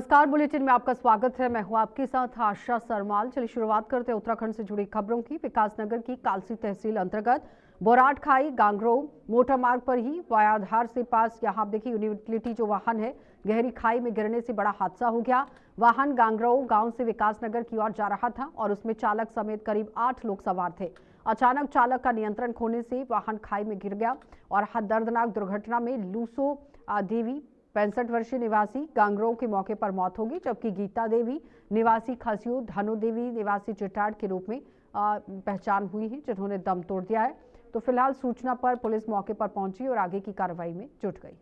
नमस्कार, बुलेटिन में आपका स्वागत है। मैं हूं आपके साथ आशा सरमाल। चलिए शुरुआत करते हैं उत्तराखंड से जुड़ी खबरों की। विकासनगर की कालसी तहसील अंतर्गत बोराट खाई गांगरों मोटर मार्ग पर ही वायाधार से पास यहां आप देखिए यूटिलिटी जो वाहन है गहरी खाई में गिरने से बड़ा हादसा हो गया। वाहन गांगरों गांव से विकासनगर की ओर जा रहा था और उसमें चालक समेत करीब 8 लोग सवार थे। अचानक चालक का नियंत्रण खोने से वाहन खाई में गिर गया और दर्दनाक दुर्घटना में लूसो देवी 65 वर्षीय निवासी गांगरों की मौके पर मौत होगी, जबकि गीता देवी निवासी खसियों, धनु देवी निवासी चिटाड के रूप में पहचान हुई है, जिन्होंने दम तोड़ दिया है। तो फिलहाल सूचना पर पुलिस मौके पर पहुंची और आगे की कार्रवाई में जुट गई।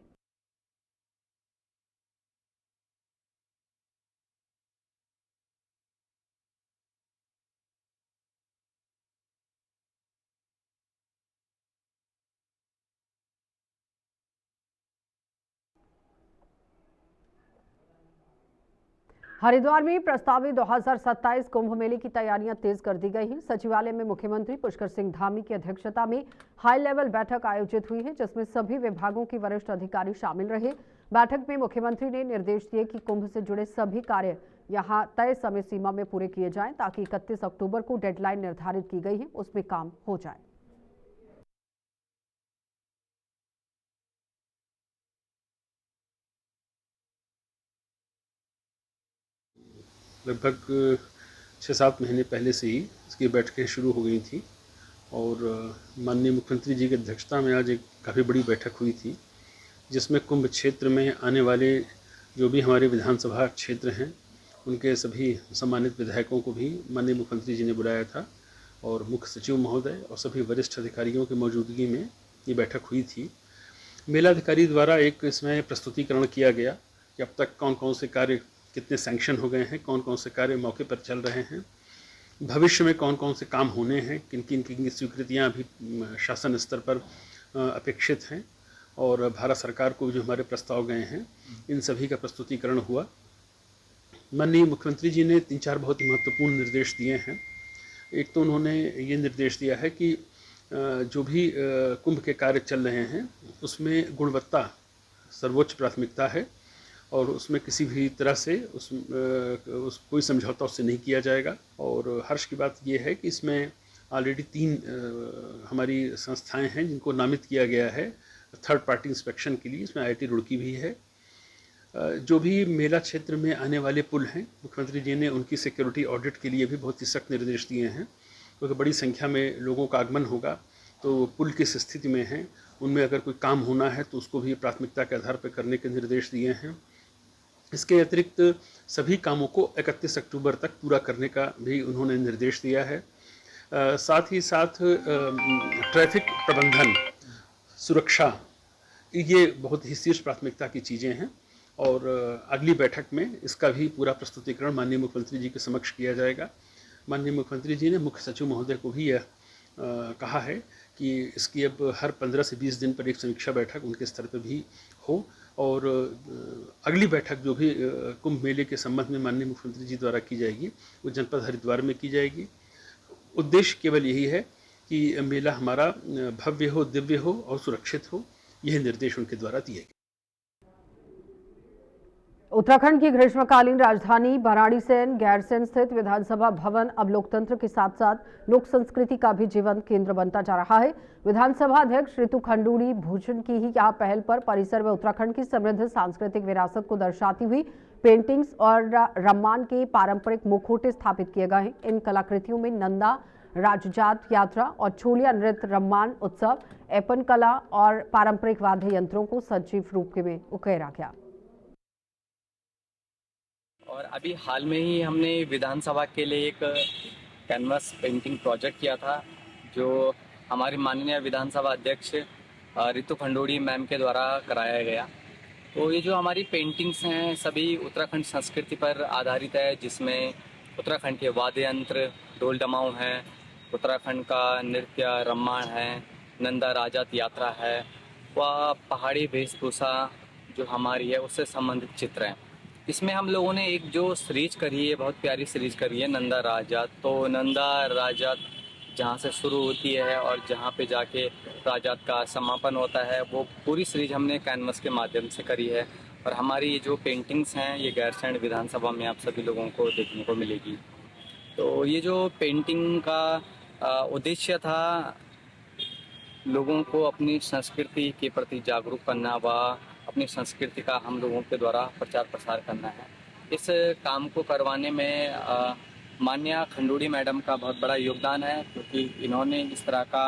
हरिद्वार में प्रस्तावित 2027 कुंभ मेले की तैयारियां तेज कर दी गई हैं। सचिवालय में मुख्यमंत्री पुष्कर सिंह धामी की अध्यक्षता में हाई लेवल बैठक आयोजित हुई है, जिसमें सभी विभागों के वरिष्ठ अधिकारी शामिल रहे। बैठक में मुख्यमंत्री ने निर्देश दिए कि कुंभ से जुड़े सभी कार्य यहां तय समय सीमा में पूरे किए जाएं, ताकि 31 अक्टूबर को डेडलाइन निर्धारित की गई है उसमें काम हो जाए। लगभग 6-7 महीने पहले से ही इसकी बैठकें शुरू हो गई थी और माननीय मुख्यमंत्री जी की अध्यक्षता में आज एक काफ़ी बड़ी बैठक हुई थी, जिसमें कुंभ क्षेत्र में आने वाले जो भी हमारे विधानसभा क्षेत्र हैं उनके सभी सम्मानित विधायकों को भी माननीय मुख्यमंत्री जी ने बुलाया था और मुख्य सचिव महोदय और सभी वरिष्ठ अधिकारियों की मौजूदगी में ये बैठक हुई थी। मेलाधिकारी द्वारा एक इसमें प्रस्तुतिकरण किया गया कि अब तक कौन कौन से कार्य कितने सैंक्शन हो गए हैं, कौन कौन से कार्य मौके पर चल रहे हैं, भविष्य में कौन कौन से काम होने हैं, किन किन की स्वीकृतियाँ अभी शासन स्तर पर अपेक्षित हैं और भारत सरकार को जो हमारे प्रस्ताव गए हैं इन सभी का प्रस्तुतिकरण हुआ। माननीय मुख्यमंत्री जी ने 3-4 बहुत ही महत्वपूर्ण निर्देश दिए हैं। एक तो उन्होंने ये निर्देश दिया है कि जो भी कुंभ के कार्य चल रहे हैं उसमें गुणवत्ता सर्वोच्च प्राथमिकता है और उसमें किसी भी तरह से कोई समझौता उससे नहीं किया जाएगा। और हर्ष की बात यह है कि इसमें ऑलरेडी 3 हमारी संस्थाएं हैं जिनको नामित किया गया है थर्ड पार्टी इंस्पेक्शन के लिए। इसमें IIT रुड़की भी है। जो भी मेला क्षेत्र में आने वाले पुल हैं, मुख्यमंत्री जी ने उनकी सिक्योरिटी ऑडिट के लिए भी बहुत ही सख्त निर्देश दिए हैं, क्योंकि बड़ी संख्या में लोगों का आगमन होगा तो पुल किस स्थिति में हैं, उनमें अगर कोई काम होना है तो उसको भी प्राथमिकता के आधार पर करने के निर्देश दिए हैं। इसके अतिरिक्त सभी कामों को 31 अक्टूबर तक पूरा करने का भी उन्होंने निर्देश दिया है। साथ ही साथ ट्रैफिक प्रबंधन, सुरक्षा, ये बहुत ही शीर्ष प्राथमिकता की चीज़ें हैं और अगली बैठक में इसका भी पूरा प्रस्तुतिकरण माननीय मुख्यमंत्री जी के समक्ष किया जाएगा। माननीय मुख्यमंत्री जी ने मुख्य सचिव महोदय को भी यह कहा है कि इसकी अब हर 15 से 20 दिन पर एक समीक्षा बैठक उनके स्तर पर भी हो और अगली बैठक जो भी कुंभ मेले के संबंध में माननीय मुख्यमंत्री जी द्वारा की जाएगी वो जनपद हरिद्वार में की जाएगी। उद्देश्य केवल यही है कि मेला हमारा भव्य हो, दिव्य हो और सुरक्षित हो। यह निर्देश उनके द्वारा दिए गए। उत्तराखंड की ग्रीष्मकालीन राजधानी भराड़ीसैंण गैरसैंण स्थित विधानसभा भवन अब लोकतंत्र के साथ साथ लोक संस्कृति का भी जीवंत केंद्र बनता जा रहा है। विधानसभा अध्यक्ष रितु खंडूड़ी भूषण की ही यहाँ पहल पर परिसर में उत्तराखंड की समृद्ध सांस्कृतिक विरासत को दर्शाती हुई पेंटिंग्स और रम्मान के पारंपरिक मुखौटे स्थापित किए गए हैं। इन कलाकृतियों में नंदा राजजात यात्रा और छोलिया नृत्य, रम्मान उत्सव, एपन कला और पारंपरिक वाद्य यंत्रों को सजीव रूप में उकेरा गया। और अभी हाल में ही हमने विधानसभा के लिए एक कैनवस पेंटिंग प्रोजेक्ट किया था, जो हमारी माननीय विधानसभा अध्यक्ष रितु खंडूड़ी मैम के द्वारा कराया गया। तो ये जो हमारी पेंटिंग्स हैं सभी उत्तराखंड संस्कृति पर आधारित है, जिसमें उत्तराखंड के वाद्य यंत्र, ढोल डमाऊ हैं, उत्तराखंड का नृत्य रम्माण है, नंदा राजात यात्रा है, व पहाड़ी वेशभूषा जो हमारी है उससे संबंधित चित्र हैं। इसमें हम लोगों ने एक जो सीरीज करी है, बहुत प्यारी सीरीज करी है नंदा राजात। तो नंदा राजात जहाँ से शुरू होती है और जहाँ पे जाके राजात का समापन होता है, वो पूरी सीरीज हमने कैनवस के माध्यम से करी है। और हमारी ये जो पेंटिंग्स हैं ये गैरसैंण विधानसभा में आप सभी लोगों को देखने को मिलेगी। तो ये जो पेंटिंग का उद्देश्य था लोगों को अपनी संस्कृति के प्रति जागरूक करना व अपनी संस्कृति का हम लोगों के द्वारा प्रचार प्रसार करना है। इस काम को करवाने में मान्या खंडूड़ी मैडम का बहुत बड़ा योगदान है, क्योंकि इन्होंने इस तरह का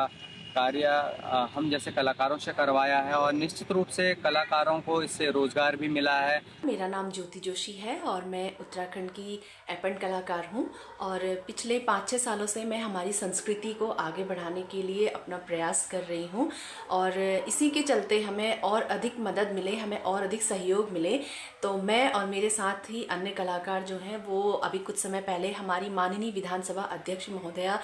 कार्य हम जैसे कलाकारों से करवाया है और निश्चित रूप से कलाकारों को इससे रोजगार भी मिला है। मेरा नाम ज्योति जोशी है और मैं उत्तराखंड की एपेंट कलाकार हूँ और पिछले 5-6 सालों से मैं हमारी संस्कृति को आगे बढ़ाने के लिए अपना प्रयास कर रही हूँ और इसी के चलते हमें और अधिक मदद मिले, हमें और अधिक सहयोग मिले। तो मैं और मेरे साथ ही अन्य कलाकार जो हैं वो अभी कुछ समय पहले हमारी माननीय विधानसभा अध्यक्ष महोदया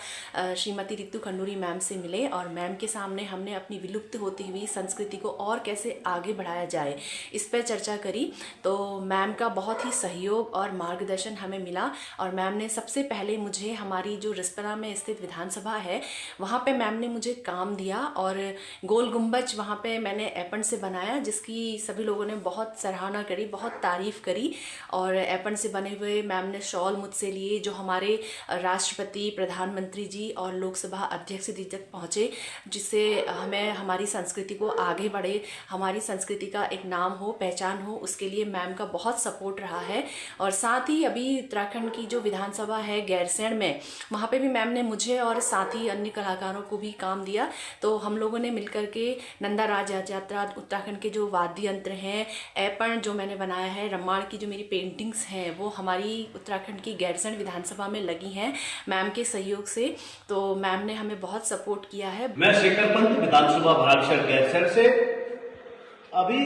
श्रीमती रितु खंडूड़ी मैम से मिले और मैम के सामने हमने अपनी विलुप्त होती हुई संस्कृति को और कैसे आगे बढ़ाया जाए इस पर चर्चा करी। तो मैम का बहुत ही सहयोग और मार्गदर्शन हमें मिला और मैम ने सबसे पहले मुझे हमारी जो रिस्पना में स्थित विधानसभा है वहाँ पे मैम ने मुझे काम दिया और गोल गुम्बज वहाँ पे मैंने एपन से बनाया, जिसकी सभी लोगों ने बहुत सराहना करी, बहुत तारीफ़ करी। और एपन से बने हुए मैम ने शॉल मुझसे लिए जो हमारे राष्ट्रपति, प्रधानमंत्री जी और लोकसभा अध्यक्ष जी तक पहुँचे, जिससे हमें हमारी संस्कृति को आगे बढ़े, हमारी संस्कृति का एक नाम हो, पहचान हो, उसके लिए मैम का बहुत सपोर्ट रहा है। और साथ ही अभी उत्तराखंड की जो विधानसभा है गैरसैंण में, वहाँ पे भी मैम ने मुझे और साथ ही अन्य कलाकारों को भी काम दिया। तो हम लोगों ने मिलकर के नंदा राज यात्रा, उत्तराखंड के जो वाद्य यंत्र हैं, एपण जो मैंने बनाया है, रम्माण की जो मेरी पेंटिंग्स हैं वो हमारी उत्तराखंड की गैरसैंण विधानसभा में लगी हैं मैम के सहयोग से। तो मैम ने हमें बहुत सपोर्ट किया है। मैं शेखर पंत विधानसभा भागसर गैरसैंण से अभी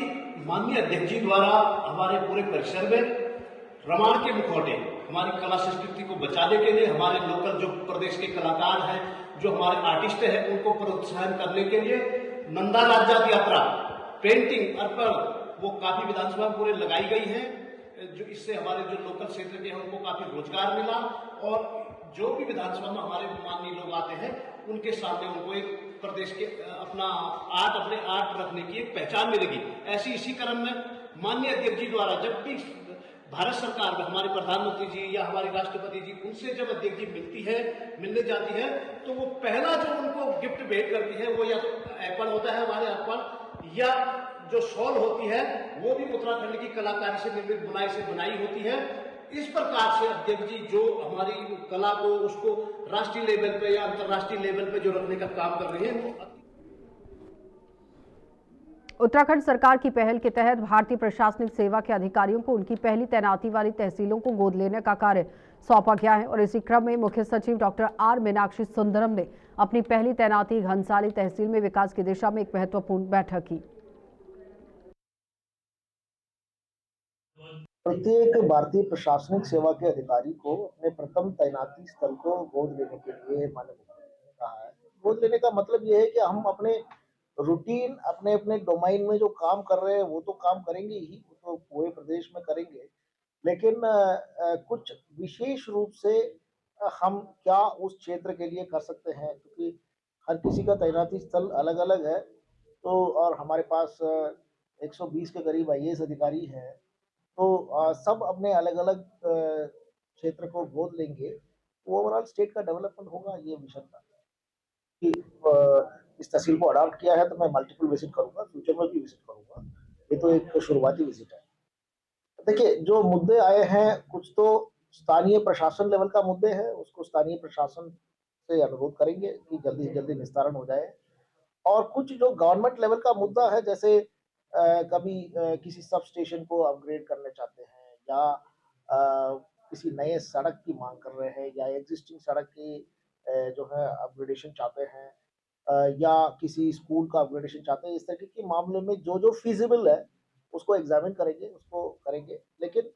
माननीय अध्यक्ष जी द्वारा हमारे पूरे परिसर में रमाण के मुखौटे हमारी कला संस्कृति को बचाने के लिए, हमारे लोकल जो प्रदेश के कलाकार हैं, जो हमारे आर्टिस्ट हैं, उनको प्रोत्साहन करने के लिए नंदा राज्य यात्रा पेंटिंग अर्पण वो काफी विधानसभा में पूरे लगाई गई है, जो इससे हमारे जो लोकल क्षेत्र के हैं उनको काफी रोजगार मिला और जो भी विधानसभा में हमारे माननीय लोग आते हैं उनके सामने उनको एक प्रदेश के अपने आर्ट रखने की एक पहचान मिलेगी। ऐसी इसी क्रम में माननीय अध्यक्ष जी द्वारा जब भी भारत सरकार में हमारे प्रधानमंत्री जी या हमारे राष्ट्रपति जी उनसे जब अध्यक्ष जी मिलने जाती है तो वो पहला जो उनको गिफ्ट भेंट करती है वो या तो एपल होता है हमारे एपल, या जो शॉल होती है वो भी उत्तराखंड की कलाकारी से निर्मित बुनाई से बनाई होती है। इस प्रकार से अध्यक्ष जी जो हमारी कला को उसको राष्ट्रीय लेवल पे या अंतर्राष्ट्रीय लेवल पे जो रखने का काम कर रहे हैं। उत्तराखंड सरकार की पहल के तहत भारतीय प्रशासनिक सेवा के अधिकारियों को उनकी पहली तैनाती वाली तहसीलों को गोद लेने का कार्य सौंपा गया है और इसी क्रम में मुख्य सचिव डॉक्टर आर मीनाक्षी सुंदरम ने अपनी पहली तैनाती घनसाली तहसील में विकास की दिशा में एक महत्वपूर्ण बैठक की। प्रत्येक भारतीय प्रशासनिक सेवा के अधिकारी को अपने प्रथम तैनाती स्थल को गोद लेने के लिए माननीय मुख्यमंत्री ने कहा है। गोद लेने का मतलब ये है कि हम अपने रूटीन अपने अपने डोमाइन में जो काम कर रहे हैं वो तो काम करेंगे ही, वो तो पूरे प्रदेश में करेंगे, लेकिन कुछ विशेष रूप से हम क्या उस क्षेत्र के लिए कर सकते हैं, क्योंकि हर किसी का तैनाती स्थल अलग अलग है। तो और हमारे पास 120 के करीब IAS अधिकारी हैं, तो सब अपने अलग अलग क्षेत्र को गोद लेंगे, ओवरऑल स्टेट का डेवलपमेंट होगा। ये विजन था कि इस तहसील को अडॉप्ट किया है तो मैं मल्टीपल विजिट करूंगा, फ्यूचर में भी विजिट करूंगा। ये तो एक शुरुआती विजिट है। देखिए जो मुद्दे आए हैं, कुछ तो स्थानीय प्रशासन लेवल का मुद्दे हैं, उसको स्थानीय प्रशासन से अनुरोध करेंगे कि जल्दी से जल्दी निस्तारण हो जाए। और कुछ जो गवर्नमेंट लेवल का मुद्दा है, जैसे कभी किसी सब स्टेशन को अपग्रेड करना चाहते हैं या किसी नए सड़क की मांग कर रहे हैं या एग्जिस्टिंग सड़क की जो है अपग्रेडेशन चाहते हैं, या किसी स्कूल का अपग्रेडेशन चाहते हैं, इस तरीके के मामले में जो जो फिजिबल है उसको एग्जामिन करेंगे, उसको करेंगे। लेकिन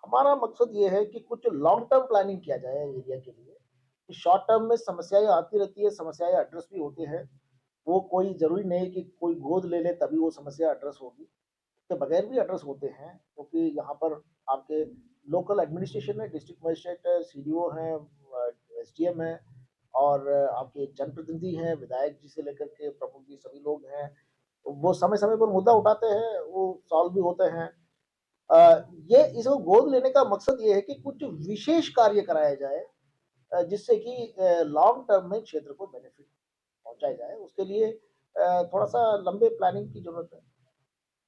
हमारा मकसद ये है कि कुछ लॉन्ग टर्म प्लानिंग किया जाए एरिया के लिए। शॉर्ट टर्म में समस्याएं आती रहती है, समस्याएं एड्रेस भी होती हैं, वो कोई जरूरी नहीं कि कोई गोद ले ले तभी वो समस्या एड्रेस होगी, उसके बगैर भी एड्रेस होते हैं, क्योंकि यहाँ पर आपके लोकल एडमिनिस्ट्रेशन है, डिस्ट्रिक्ट मजिस्ट्रेट है, CDO हैं, SDM है और आपके जनप्रतिनिधि हैं, विधायक जी से लेकर के प्रमुख जी सभी लोग हैं। वो समय समय पर मुद्दा उठाते हैं, वो सॉल्व भी होते हैं। ये इसको गोद लेने का मकसद ये है कि कुछ विशेष कार्य कराया जाए, जिससे कि लॉन्ग टर्म में क्षेत्र को बेनिफिट पहुंचाया जाए। उसके लिए थोड़ा सा लंबे प्लानिंग की जरूरत है,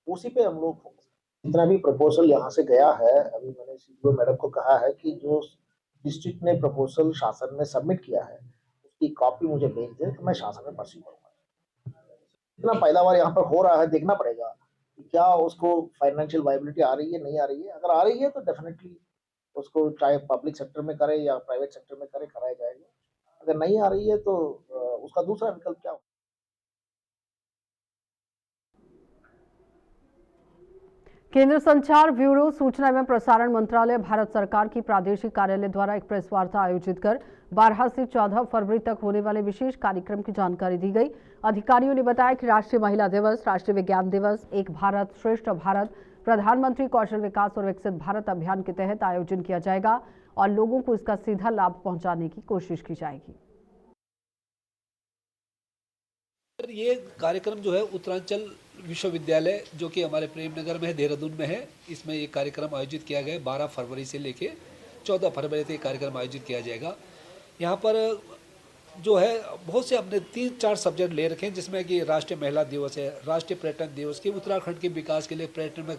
उसी पे हम लोग फोकस करें। जितना भी प्रपोजल यहाँ से गया है, अभी मैंने सीडीओ मैडम को कहा है कि जो डिस्ट्रिक्ट ने प्रपोजल शासन में सबमिट किया है उसकी कॉपी मुझे भेज दे, तो मैं शासन में परस्यू करूंगा। इतना पैदावार यहाँ पर हो रहा है, देखना पड़ेगा कि क्या उसको फाइनेंशियल वायबिलिटी आ रही है, नहीं आ रही है। अगर आ रही है तो डेफिनेटली उसको चाहे पब्लिक सेक्टर में करे या प्राइवेट सेक्टर में करे, कराया जाएगा। अगर नहीं आ रही है तो उसका दूसरा विकल्प क्या हो। केंद्र संचार ब्यूरो, सूचना एवं प्रसारण मंत्रालय, भारत सरकार की प्रादेशिक कार्यालय द्वारा एक प्रेस वार्ता आयोजित कर 12 से 14 फरवरी तक होने वाले विशेष कार्यक्रम की जानकारी दी गई। अधिकारियों ने बताया कि राष्ट्रीय महिला दिवस, राष्ट्रीय विज्ञान दिवस, एक भारत श्रेष्ठ भारत, प्रधानमंत्री कौशल विकास और विकसित भारत अभियान के तहत आयोजन किया जाएगा और लोगों को इसका सीधा लाभ पहुंचाने की कोशिश की जाएगी। ये कार्यक्रम जो है उत्तरांचल विश्वविद्यालय जो कि हमारे प्रेमनगर में है, देहरादून में है, इसमें ये कार्यक्रम आयोजित किया गया है। 12 फरवरी से लेके 14 फरवरी तक कार्यक्रम आयोजित किया जाएगा। यहाँ पर जो है बहुत से हमने 3-4 सब्जेक्ट ले रखे हैं, जिसमें कि राष्ट्रीय महिला दिवस है, राष्ट्रीय पर्यटन दिवस की उत्तराखंड के विकास के लिए पर्यटन में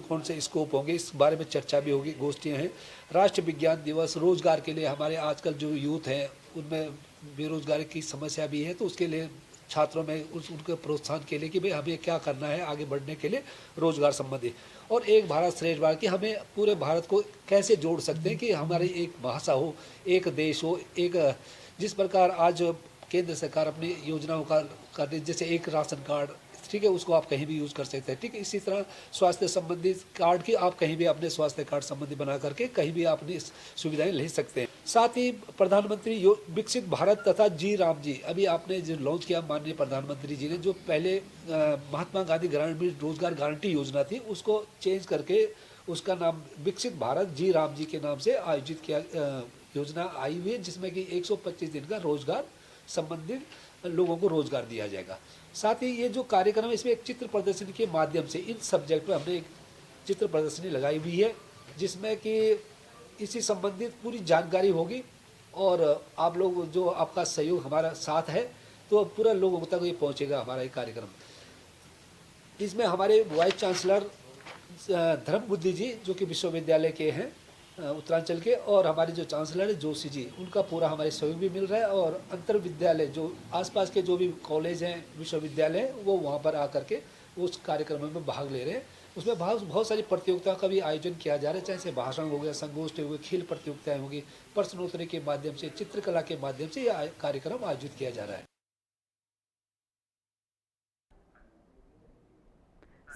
कौन से स्कोप होंगे, इस बारे में चर्चा भी होगी, गोष्ठियाँ हैं। राष्ट्रीय विज्ञान दिवस, रोजगार के लिए हमारे आजकल जो यूथ हैं उनमें बेरोजगारी की समस्या भी है, तो उसके लिए छात्रों में उनके प्रोत्साहन के लिए कि भाई हमें क्या करना है आगे बढ़ने के लिए रोजगार संबंधी, और एक भारत श्रेष्ठ भारत की हमें पूरे भारत को कैसे जोड़ सकते हैं कि हमारी एक भाषा हो, एक देश हो, एक जिस प्रकार आज केंद्र सरकार अपनी योजनाओं का कर रही, जैसे एक राशन कार्ड, ठीक है, उसको आप कहीं भी यूज़ कर सकते हैं, ठीक है। इसी तरह स्वास्थ्य संबंधी कार्ड की आप कहीं भी अपने स्वास्थ्य कार्ड संबंधी बना करके कहीं भी अपनी सुविधाएं ले सकते हैं। साथ ही प्रधानमंत्री विकसित भारत तथा जी राम जी, अभी आपने जो लॉन्च किया माननीय प्रधानमंत्री जी ने, जो पहले महात्मा गांधी ग्रामीण रोजगार गारंटी योजना थी उसको चेंज करके उसका नाम विकसित भारत जी राम जी के नाम से आयोजित किया योजना आई हुई है, जिसमें कि 125 दिन का रोजगार संबंधित लोगों को रोजगार दिया जाएगा। साथ ही ये जो कार्यक्रम है इसमें एक चित्र प्रदर्शनी के माध्यम से इन सब्जेक्ट पर हमने एक चित्र प्रदर्शनी लगाई हुई है, जिसमें कि इसी संबंधित पूरी जानकारी होगी और आप लोग जो आपका सहयोग हमारा साथ है तो पूरा लोगों तक ये पहुंचेगा हमारा ये कार्यक्रम। इसमें हमारे वाइस चांसलर धर्म बुद्धि जी जो कि विश्वविद्यालय के हैं उत्तरांचल के, और हमारे जो चांसलर है जोशी जी, उनका पूरा हमारे सहयोग भी मिल रहा है, और अंतर विद्यालय जो आसपास के जो भी कॉलेज हैं विश्वविद्यालय हैं वो वहाँ पर आकर के उस कार्यक्रम में भाग ले रहे हैं। उसमें बहुत सारी प्रतियोगिताओं का भी आयोजन किया जा रहा है, चाहे से भाषण हो गया, संगोष्ठी हो गई, खेल प्रतियोगिताएं होगी, प्रश्नोत्तरी के माध्यम से, चित्रकला के माध्यम से यह कार्यक्रम आयोजित किया जा रहा है।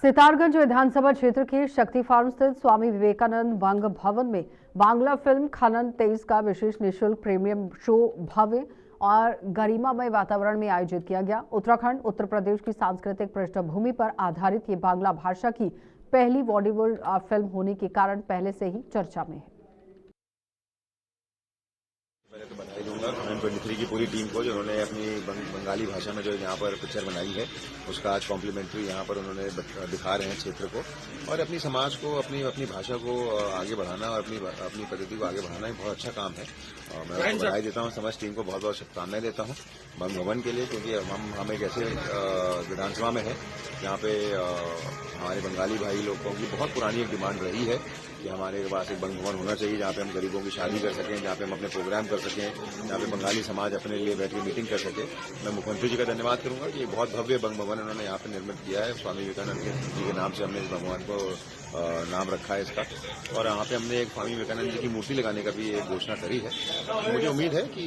सितारगंज विधानसभा क्षेत्र के शक्ति फार्म स्थित स्वामी विवेकानंद वंग भवन में बांग्ला फिल्म खनन 23 का विशेष निःशुल्क प्रीमियम शो भव्य और गरिमामय वातावरण में आयोजित किया गया। उत्तराखंड उत्तर प्रदेश की सांस्कृतिक पृष्ठभूमि पर आधारित ये बांग्ला भाषा की पहली बॉलीवुड फिल्म होने के कारण पहले से ही चर्चा में है। पहले तो बधाई दूंगा खनन 23 की पूरी टीम को, जिन्होंने अपनी बंगाली भाषा में जो यहाँ पर पिक्चर बनाई है उसका आज कॉम्प्लीमेंट्री यहाँ पर उन्होंने दिखा रहे हैं क्षेत्र को, और अपनी समाज को, अपनी भाषा को आगे बढ़ाना और अपनी पद्धति को आगे बढ़ाना एक बहुत अच्छा काम है। मैं उनको बधाई देता हूँ, समस्त टीम को बहुत बहुत शुभकामनाएं देता हूँ बंग भवन के लिए, क्योंकि हम एक ऐसे विधानसभा में है जहाँ पे हमारे बंगाली भाई लोगों की बहुत पुरानी एक डिमांड रही है कि हमारे पास एक बंग भवन होना चाहिए जहाँ पे हम गरीबों की शादी कर सकें, जहाँ पे हम अपने प्रोग्राम कर सकें, जहाँ पे बंगाली समाज अपने लिए बैठ के मीटिंग कर सके। मैं मुख्यमंत्री जी का धन्यवाद करूंगा कि बहुत भव्य बंग भवन उन्होंने यहाँ पे निर्मित किया है। स्वामी विवेकानंद जी के नाम से हमने इस बंग भवन को नाम रखा है इसका, और यहाँ पे हमने एक स्वामी विवेकानंद जी की मूर्ति लगाने का भी एक घोषणा करी है। मुझे उम्मीद है कि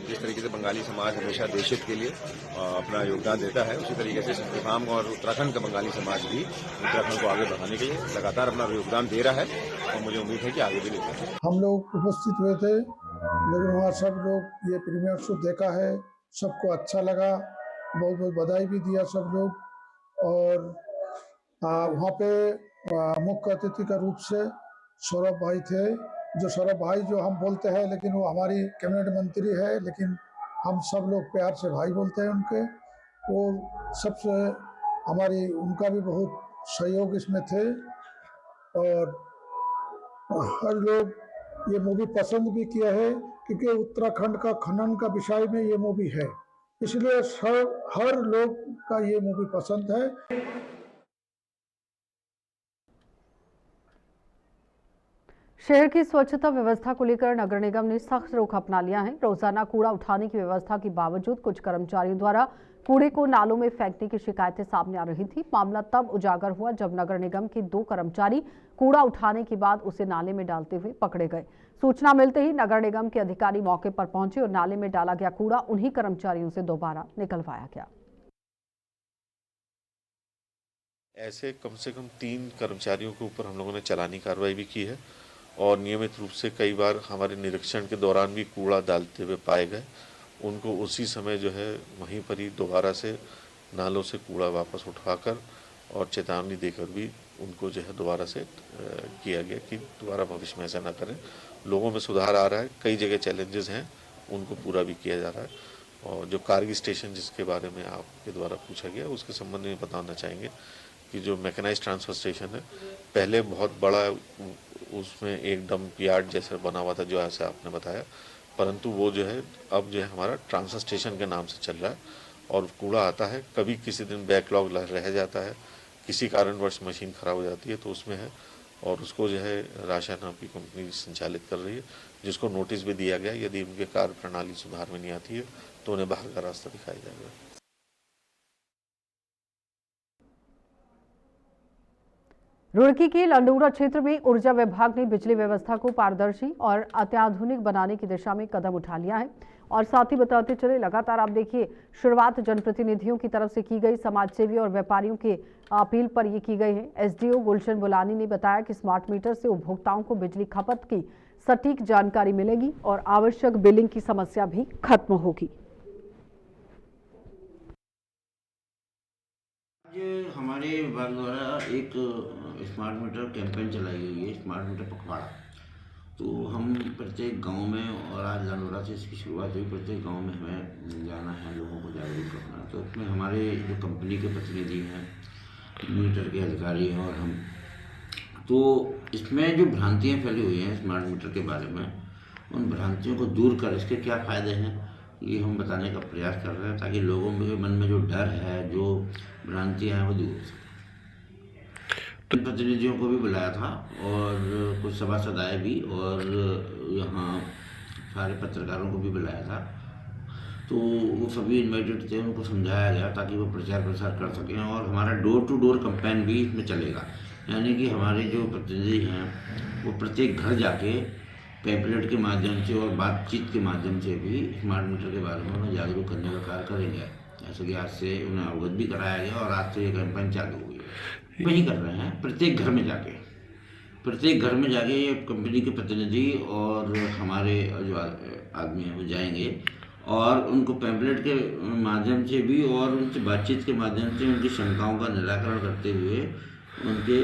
जिस तरीके से बंगाली समाज हमेशा देश हित के लिए अपना योगदान देता है, उसी तरीके से शक्ति फार्म और उत्तराखंड का बंगाली समाज भी उत्तराखंड को आगे बढ़ाने के लिए लगातार अपना योगदान दे रहा है, और मुझे उम्मीद है कि आगे भी देता है। हम लोग उपस्थित हुए थे, लेकिन वहाँ सब लोग ये प्रीमियर शो देखा है, सबको अच्छा लगा, बहुत बहुत बधाई भी दिया सब लोग। और वहाँ पे मुख्य अतिथि का रूप से सौरभ भाई थे, जो सौरभ भाई जो हम बोलते हैं, लेकिन वो हमारी कैबिनेट मंत्री है, लेकिन हम सब लोग प्यार से भाई बोलते हैं उनके। और सबसे हमारी उनका भी बहुत सहयोग इसमें थे। और हर लोग ये मूवी पसंद भी किया है क्योंकि उत्तराखंड का खनन का विषय में ये मूवी है, इसलिए हर लोग का ये मूवी पसंद है। शहर की स्वच्छता व्यवस्था को लेकर नगर निगम ने सख्त रुख अपना लिया है। रोजाना कूड़ा उठाने की व्यवस्था के बावजूद कुछ कर्मचारियों द्वारा कूड़े को नालों में फेंकने की शिकायतें सामने आ रही थी। मामला तब उजागर हुआ जब नगर निगम के 2 कर्मचारी कूड़ा उठाने के बाद उसे नाले में डालते हुए पकड़े गए। सूचना मिलते ही नगर निगम के अधिकारी मौके पर पहुंचे और नाले में डाला गया कूड़ा उन्हीं कर्मचारियों से दोबारा निकलवाया गया। ऐसे कम से कम 3 कर्मचारियों के ऊपर हम लोगों ने चालानी कार्रवाई भी की है और नियमित रूप से कई बार हमारे निरीक्षण के दौरान भी कूड़ा डालते हुए पाए गए। उनको उसी समय जो है वहीं पर ही दोबारा से नालों से कूड़ा वापस उठाकर और चेतावनी देकर भी उनको जो है दोबारा से किया गया कि दोबारा भविष्य में ऐसा ना करें। लोगों में सुधार आ रहा है, कई जगह चैलेंजेस हैं, उनको पूरा भी किया जा रहा है। और जो कारगिल स्टेशन जिसके बारे में आपके द्वारा पूछा गया उसके संबंध में बताना चाहेंगे कि जो मैकेनाइज्ड ट्रांसफर स्टेशन है पहले बहुत बड़ा उसमें एक डंप यार्ड जैसा बना हुआ था जो ऐसा आपने बताया, परंतु वो जो है अब जो है हमारा ट्रांसफर स्टेशन के नाम से चल रहा है और कूड़ा आता है, कभी किसी दिन बैकलॉग रह जाता है, किसी कारणवश मशीन खराब हो जाती है तो उसमें है और उसको जो है राशा नाम की कंपनी संचालित कर रही है, जिसको नोटिस भी दिया गया। यदि उनके कार्य प्रणाली सुधार में नहीं आती है तो उन्हें बाहर का रास्ता दिखाया जाएगा। रुड़की के लंडोरा क्षेत्र में ऊर्जा विभाग ने बिजली व्यवस्था को पारदर्शी और अत्याधुनिक बनाने की दिशा में कदम उठा लिया है। और साथ ही बताते चले लगातार आप देखिए शुरुआत जनप्रतिनिधियों की तरफ से की गई, समाजसेवी और व्यापारियों के अपील पर ये की गई है। एसडीओ गुलशन बुलानी ने बताया कि स्मार्ट मीटर से उपभोक्ताओं को बिजली खपत की सटीक जानकारी मिलेगी और आवश्यक बिलिंग की समस्या भी खत्म होगी। आज हमारे विभाग द्वारा एक स्मार्ट मीटर कैंपेन चलाई गई है, स्मार्ट मीटर पखवाड़ा। तो हम प्रत्येक गांव में, और आज लंडोरा से इसकी शुरुआत हुई, प्रत्येक गांव में हमें जाना है, लोगों को जागरूक करना। तो उसमें हमारे जो कंपनी के प्रतिनिधि हैं, मीटर के अधिकारी हैं और हम, तो इसमें जो भ्रांतियाँ फैली हुई हैं स्मार्ट मीटर के बारे में, उन भ्रांतियों को दूर कर इसके क्या फ़ायदे हैं ये हम बताने का प्रयास कर रहे हैं, ताकि लोगों के मन में जो डर है, जो भ्रांतियाँ हैं वो दूर हो सकें। प्रतिनिधियों को भी बुलाया था और कुछ सभासद आए भी और यहाँ सारे पत्रकारों को भी बुलाया था। तो वो सभी इन्वाइटेड थे, उनको समझाया गया ताकि वो प्रचार प्रसार कर सकें। और हमारा डोर टू डोर कैंपेन भी इसमें चलेगा, यानी कि हमारे जो प्रतिनिधि हैं वो प्रत्येक घर जाके पैम्पलेट के माध्यम से और बातचीत के माध्यम से भी स्मार्ट मीटर के बारे में उन्हें जागरूक करने का कार्य करेंगे। जैसे कि आज से उन्हें अवगत भी कराया गया और आज से ये कैंपेन चालू हुई है। वही कर रहे हैं, प्रत्येक घर में जाके ये कंपनी के प्रतिनिधि और हमारे जो आदमी हैं वो जाएंगे और उनको पैम्पलेट के माध्यम से भी और उनसे बातचीत के माध्यम से उनकी शंकाओं का निराकरण करते हुए उनके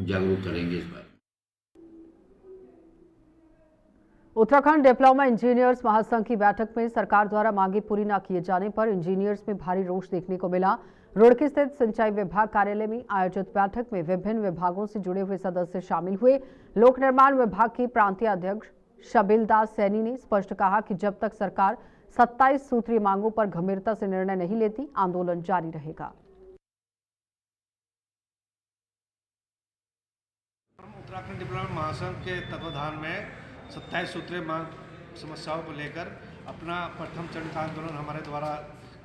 जागरूक करेंगे इस बारे। उत्तराखंड डिप्लोमा इंजीनियर्स महासंघ की बैठक में सरकार द्वारा मांगे पूरी न किए जाने पर इंजीनियर्स में भारी रोष देखने को मिला। रुड़की स्थित सिंचाई विभाग कार्यालय में आयोजित बैठक में विभिन्न विभागों से जुड़े हुए सदस्य शामिल हुए। लोक निर्माण विभाग के प्रांतीय अध्यक्ष शबिल दास सैनी ने स्पष्ट कहा कि जब तक सरकार 27 सूत्रीय मांगों पर गंभीरता से निर्णय नहीं लेती, आंदोलन जारी रहेगा। उत्तराखंड डिप्लोमा महासंघ के तत्वाधान में 27 सूत्रीय मांग समस्याओं को लेकर अपना प्रथम चरण का आंदोलन हमारे द्वारा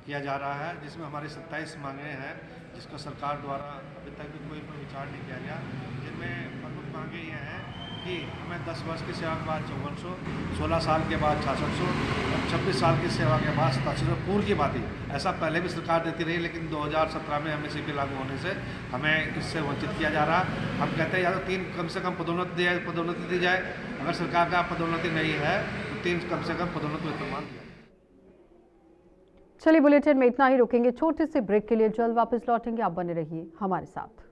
किया जा रहा है, जिसमें हमारी 27 मांगें हैं, जिसको सरकार द्वारा अभी तक भी कोई पर विचार नहीं किया गया। जिनमें प्रमुख मांगें ये हैं कि हमें 10 वर्ष की सेवा के बाद 5400, 16 साल के बाद 6600 और 26 साल की सेवा के बाद 8700 पूर्व की बात ही। ऐसा पहले भी सरकार देती रही, लेकिन 2017 में एमएसपी लागू होने से हमें इससे वंचित किया जा रहा। हम कहते हैं या तो 3 कम से कम पदोन्नति दी जाए, अगर सरकार का पदोन्नति नहीं है तो 3 कम से कम पदोन्नति वेतनमान दिया। चलिए बुलेटिन में इतना ही, रुकेंगे छोटे से ब्रेक के लिए, जल्द वापस लौटेंगे। आप बने रहिए हमारे साथ।